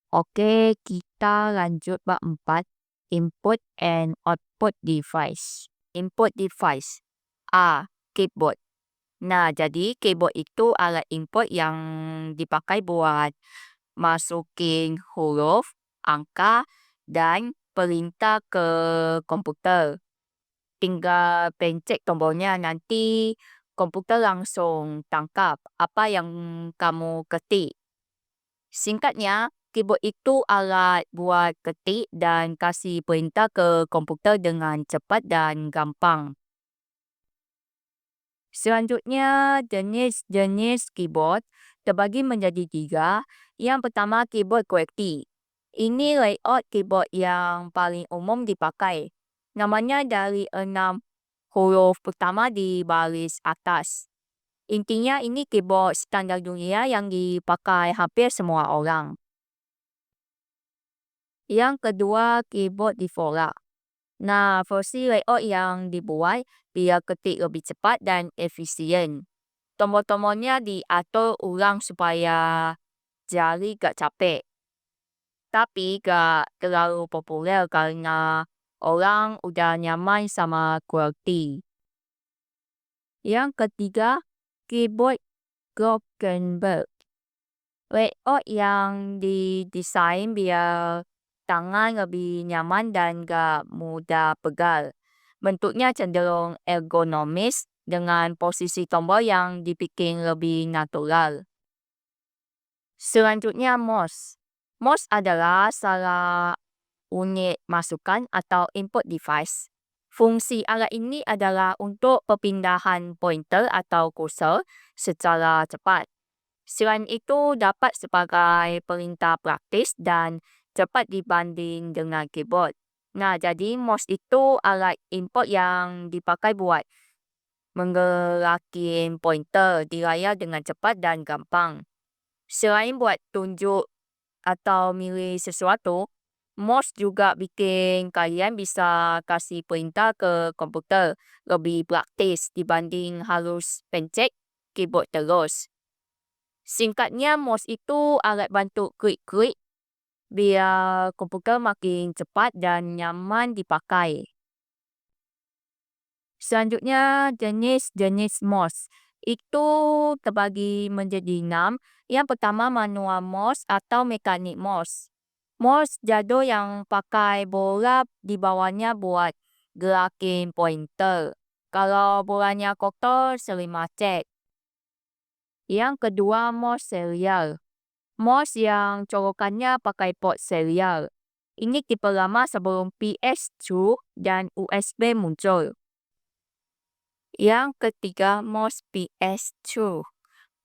Oke, kita lanjut bab 4. Input and output device. Input device. A. Keyboard. Nah, jadi keyboard itu alat input yang dipakai buat masukin huruf, angka, dan perintah ke komputer. Tinggal pencet tombolnya, nanti komputer langsung tangkap apa yang kamu ketik. Singkatnya, keyboard itu alat buat ketik dan kasih perintah ke komputer dengan cepat dan gampang. Selanjutnya, jenis-jenis keyboard terbagi menjadi 3. Yang pertama, keyboard QWERTY. Ini layout keyboard yang paling umum dipakai. Namanya dari 6 huruf pertama di baris atas. Intinya ini keyboard standar dunia yang dipakai hampir semua orang. Yang kedua, keyboard Diphora. Nah, versi layout yang dibuat biar ketik lebih cepat dan efisien. Tombol-tombolnya diatur ulang supaya jari gak capek. Tapi gak terlalu populer karena orang udah nyaman sama QWERTY. Yang ketiga, keyboard Glockenberg. Layout yang didesain biar tangan lebih nyaman dan gak mudah pegal. Bentuknya cenderung ergonomis dengan posisi tombol yang dibikin lebih natural. Selanjutnya mouse. Mouse adalah salah unit masukan atau input device. Fungsi alat ini adalah untuk perpindahan pointer atau kursor secara cepat. Selain itu dapat sebagai perintah praktis dan cepat dibanding dengan keyboard. Nah, jadi mouse itu alat input yang dipakai buat menggerakin pointer di layar dengan cepat dan gampang. Selain buat tunjuk atau milih sesuatu, mouse juga bikin kalian bisa kasih perintah ke komputer lebih praktis dibanding harus pencet keyboard terus. Singkatnya, mouse itu alat bantu klik-klik biar komputer makin cepat dan nyaman dipakai. Selanjutnya, jenis-jenis mouse. Itu terbagi menjadi 6. Yang pertama, manual mouse atau mekanik mouse. Mouse jadul yang pakai bola di bawahnya buat gerakin pointer. Kalau bolanya kotor, sering macet. Yang kedua, mouse serial. Mouse yang colokannya pakai port serial. Ini tipe lama sebelum PS2 dan USB muncul. Yang ketiga, mouse PS2.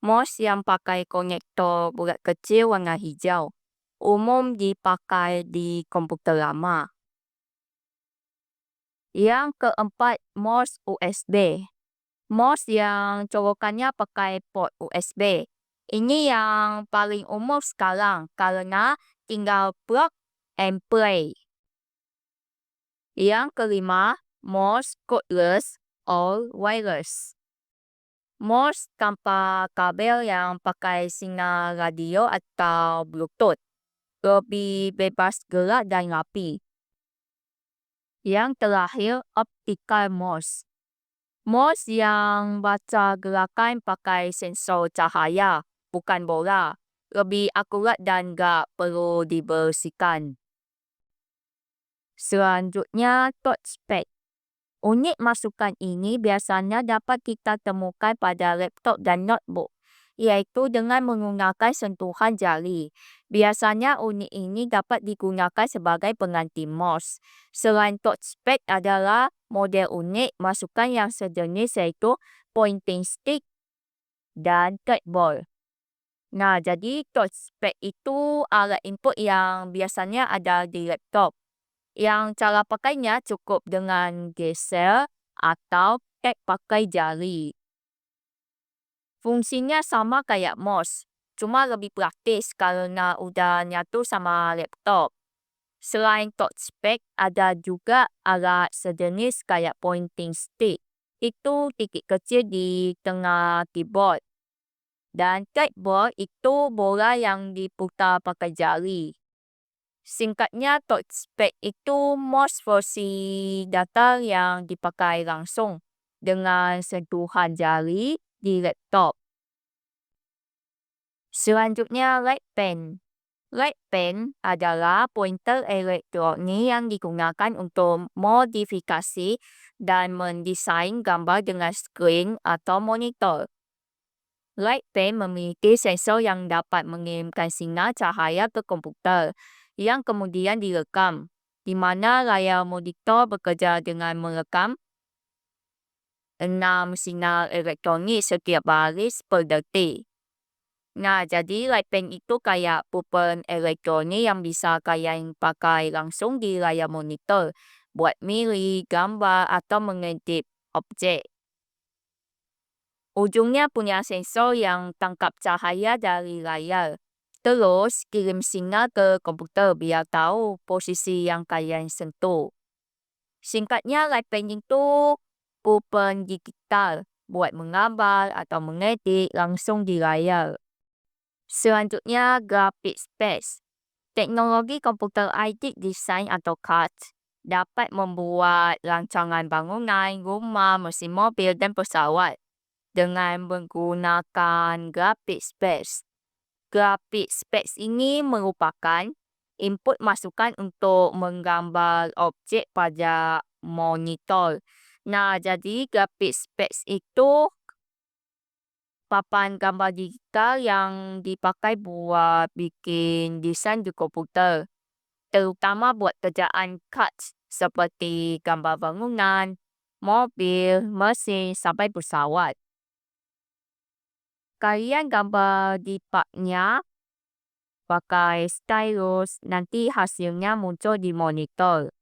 Mouse yang pakai konektor bulat kecil warna hijau. Umum dipakai di komputer lama. Yang keempat, mouse USB. Mouse yang colokannya pakai port USB. Ini yang paling umum sekarang karena tinggal plug and play. Yang kelima, mouse cordless or wireless. Mouse tanpa kabel yang pakai sinyal radio atau Bluetooth. Lebih bebas gerak dan rapi. Yang terakhir, optical mouse. Mouse yang baca gerakan pakai sensor cahaya, bukan bola. Lebih akurat dan gak perlu dibersihkan. Selanjutnya, touchpad. Unit masukan ini biasanya dapat kita temukan pada laptop dan notebook, iaitu dengan menggunakan sentuhan jari. Biasanya unit ini dapat digunakan sebagai pengganti mouse. Selain touchpad adalah model unit masukan yang sejenis yaitu pointing stick dan trackball. Nah, jadi touchpad itu alat input yang biasanya ada di laptop. Yang cara pakainya cukup dengan geser atau tap pakai jari. Fungsinya sama kayak mouse, cuma lebih praktis karena udah nyatu sama laptop. Selain touchpad, ada juga alat sejenis kayak pointing stick. Itu titik kecil di tengah keyboard. Dan trackball itu bola yang diputar pakai jari. Singkatnya, touchpad itu mouse versi datar yang dipakai langsung dengan sentuhan jari di laptop. Selanjutnya, light pen. Light pen adalah pointer elektronik yang digunakan untuk modifikasi dan mendesain gambar dengan skrin atau monitor. Light pen memiliki sensor yang dapat mengirimkan sinar cahaya ke komputer yang kemudian direkam, di mana layar monitor bekerja dengan merekam 6 sinar elektronik setiap baris per detik. Nah, jadi light pen itu kayak pulpen elektronik yang bisa kalian pakai langsung di layar monitor buat milih gambar atau mengedit objek. Ujungnya punya sensor yang tangkap cahaya dari layar. Terus kirim sinyal ke komputer biar tahu posisi yang kalian sentuh. Singkatnya, light pen itu pulpen digital buat menggambar atau mengedit langsung di layar. Selanjutnya, graphic space. Teknologi komputer IT desain atau CAD dapat membuat rancangan bangunan, rumah, mesin mobil, dan pesawat dengan menggunakan graphic space. Graphic space ini merupakan input masukan untuk menggambar objek pada monitor. Nah, jadi graphic space itu papan gambar digital yang dipakai buat bikin desain di komputer, terutama buat kerjaan CAD seperti gambar bangunan, mobil, mesin, sampai pesawat. Kalian gambar di partnya pakai stylus, nanti hasilnya muncul di monitor.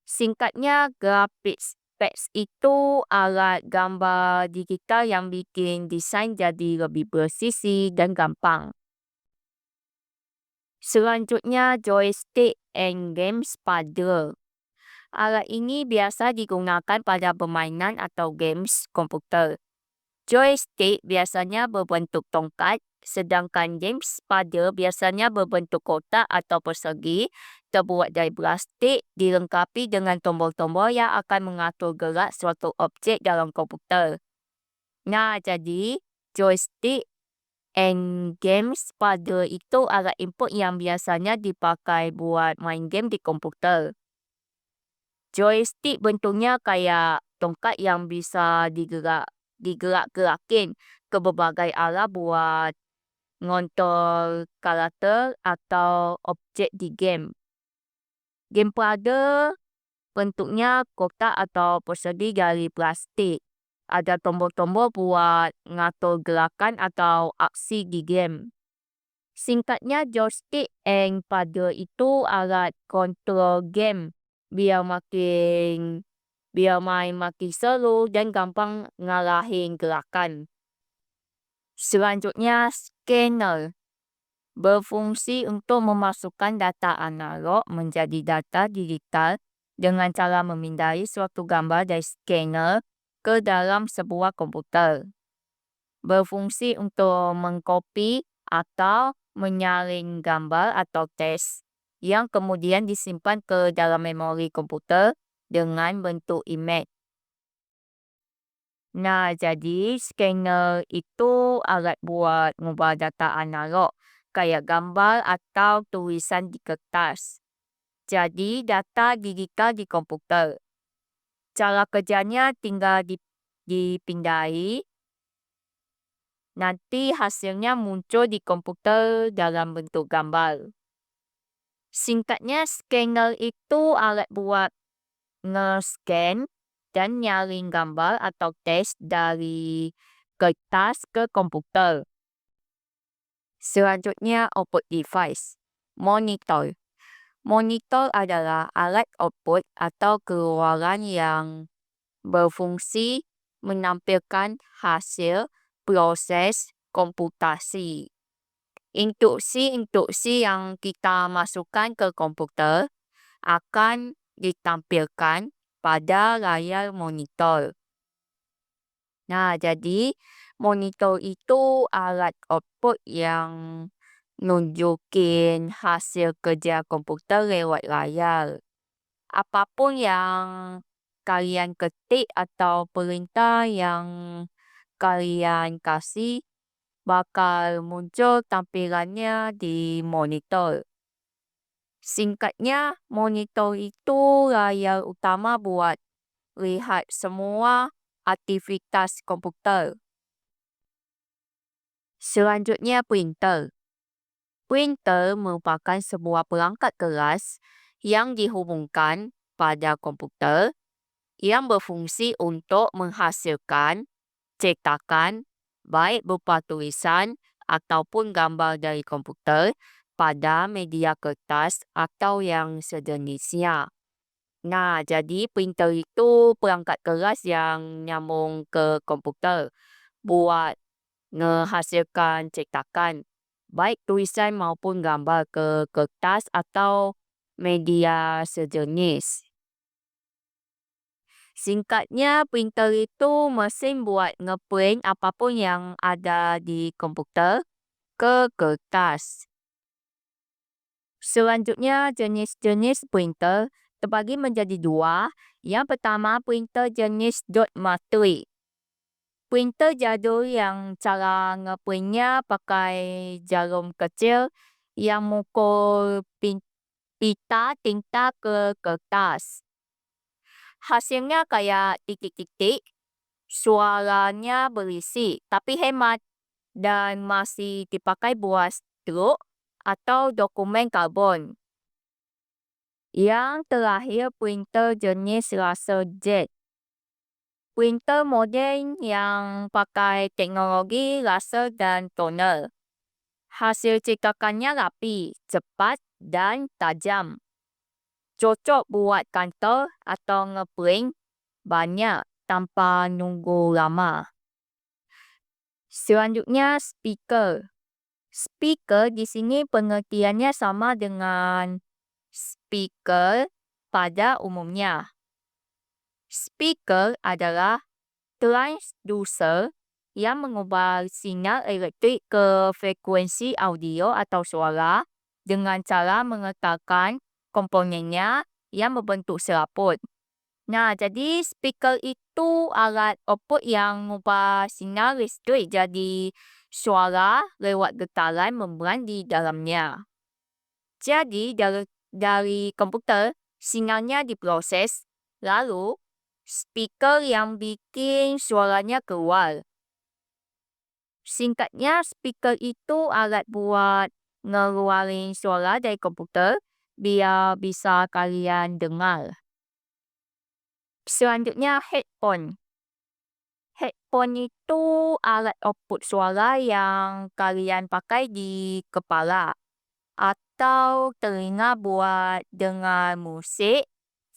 Singkatnya, graphics space itu alat gambar digital yang bikin desain jadi lebih presisi dan gampang. Selanjutnya, joystick and games paddle. Alat ini biasa digunakan pada permainan atau games komputer. Joystick biasanya berbentuk tongkat, sedangkan games paddle biasanya berbentuk kotak atau persegi, terbuat dari plastik, dilengkapi dengan tombol-tombol yang akan mengatur gerak suatu objek dalam komputer. Nah, jadi joystick and games paddle itu alat input yang biasanya dipakai buat main game di komputer. Joystick bentuknya kayak tongkat yang bisa digerak-gerakin ke berbagai arah buat ngontrol karakter atau objek di game. Game paddle bentuknya kotak atau persegi dari plastik. Ada tombol-tombol buat ngatur gerakan atau aksi di game. Singkatnya, joystick and paddle itu alat kontrol game biar main makin seru dan gampang ngarahin gerakan. Selanjutnya, scanner berfungsi untuk memasukkan data analog menjadi data digital dengan cara memindai suatu gambar dari scanner ke dalam sebuah komputer. Berfungsi untuk mengkopi atau menyaring gambar atau teks yang kemudian disimpan ke dalam memori komputer dengan bentuk image. Nah, jadi scanner itu alat buat ngubah data analog kayak gambar atau tulisan di kertas. Jadi data digital di komputer. Cara kerjanya tinggal dipindai, nanti hasilnya muncul di komputer dalam bentuk gambar. Singkatnya, scanner itu alat buat nge-scan dan nyaring gambar atau teks dari kertas ke komputer. Selanjutnya, output device. Monitor. Monitor adalah alat output atau keluaran yang berfungsi menampilkan hasil proses komputasi. Instruksi-instruksi yang kita masukkan ke komputer akan ditampilkan pada layar monitor. Nah, jadi monitor itu alat output yang nunjukin hasil kerja komputer lewat layar. Apapun yang kalian ketik atau perintah yang kalian kasih bakal muncul tampilannya di monitor. Singkatnya, monitor itu layar utama buat lihat semua aktivitas komputer. Selanjutnya, printer. Printer merupakan sebuah perangkat keras yang dihubungkan pada komputer yang berfungsi untuk menghasilkan cetakan, baik berupa tulisan ataupun gambar dari komputer pada media kertas atau yang sejenisnya. Nah, jadi printer itu perangkat keras yang nyambung ke komputer buat ngehasilkan cetakan, baik tulisan maupun gambar ke kertas atau media sejenis. Singkatnya, printer itu mesin buat ngeprint apapun yang ada di komputer ke kertas. Selanjutnya, jenis-jenis printer terbagi menjadi dua. Yang pertama, printer jenis dot matrix. Printer jadul yang cara ngeprintnya pakai jarum kecil yang mukul pita tinta ke kertas. Hasilnya kayak titik-titik, suaranya berisik tapi hemat dan masih dipakai buat struk atau dokumen karbon. Yang terakhir, printer jenis laserjet. Printer modern yang pakai teknologi laser dan toner. Hasil cetakannya rapi, cepat, dan tajam. Cocok buat kantor atau ngeprint banyak tanpa nunggu lama. Selanjutnya, speaker. Speaker di sini pengertiannya sama dengan speaker pada umumnya. Speaker adalah transducer yang mengubah sinyal elektrik ke frekuensi audio atau suara dengan cara mengekalkan komponennya yang membentuk serabut. Nah, jadi speaker itu alat output yang mengubah sinyal listrik jadi suara lewat getaran membran di dalamnya. Jadi, dari komputer, sinyalnya diproses, lalu speaker yang bikin suaranya keluar. Singkatnya, speaker itu alat buat ngeluarin suara dari komputer biar bisa kalian dengar. Selanjutnya, headphone. Headphone itu alat output suara yang kalian pakai di kepala atau telinga buat dengar musik,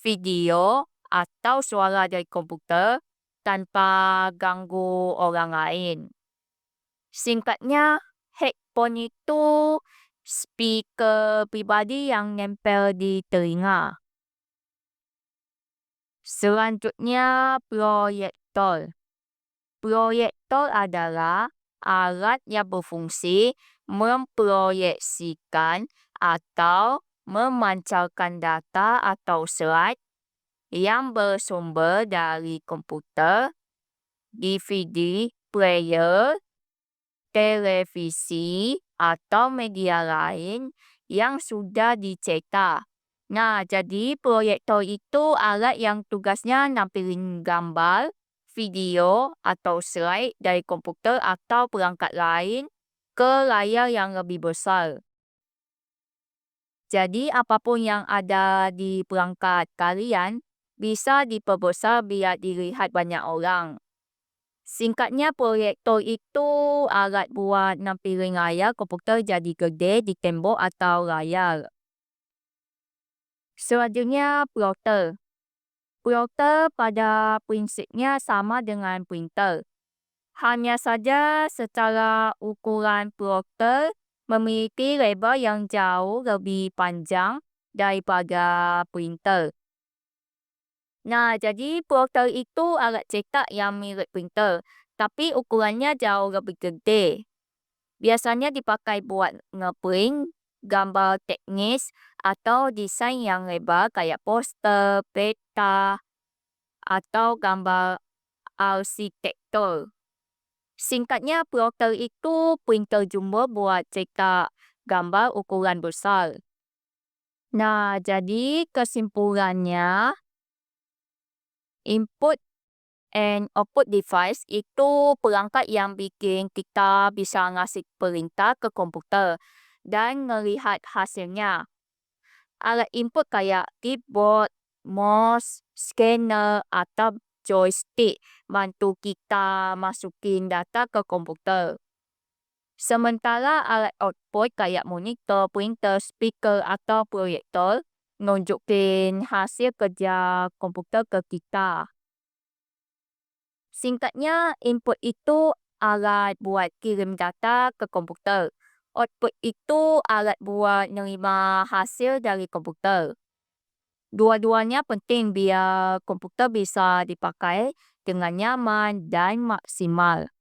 video, atau suara dari komputer tanpa ganggu orang lain. Singkatnya, headphone itu speaker pribadi yang nempel di telinga. Selanjutnya, proyektor. Proyektor adalah alat yang berfungsi memproyeksikan atau memancarkan data atau slide yang bersumber dari komputer, DVD player, televisi, atau media lain yang sudah dicetak. Nah, jadi proyektor itu alat yang tugasnya nampilin gambar, video, atau slide dari komputer atau perangkat lain ke layar yang lebih besar. Jadi, apapun yang ada di perangkat kalian bisa diperbesar biar dilihat banyak orang. Singkatnya, proyektor itu alat buat nampilin layar komputer jadi gede di tembok atau layar. Selanjutnya, plotter. Plotter pada prinsipnya sama dengan printer. Hanya saja secara ukuran plotter memiliki lebar yang jauh lebih panjang daripada printer. Nah, jadi plotter itu alat cetak yang mirip printer, tapi ukurannya jauh lebih gede. Biasanya dipakai buat ngeprint gambar teknis atau desain yang lebar kayak poster, peta, atau gambar arsitektur. Singkatnya, plotter itu printer jumbo buat cetak gambar ukuran besar. Nah, jadi kesimpulannya, input and output device itu perangkat yang bikin kita bisa ngasih perintah ke komputer dan ngelihat hasilnya. Alat input kayak keyboard, mouse, scanner, atau joystick bantu kita masukin data ke komputer. Sementara alat output kayak monitor, printer, speaker, atau proyektor nunjukin hasil kerja komputer ke kita. Singkatnya, input itu alat buat kirim data ke komputer. Output itu alat buat nerima hasil dari komputer. Dua-duanya penting biar komputer bisa dipakai dengan nyaman dan maksimal.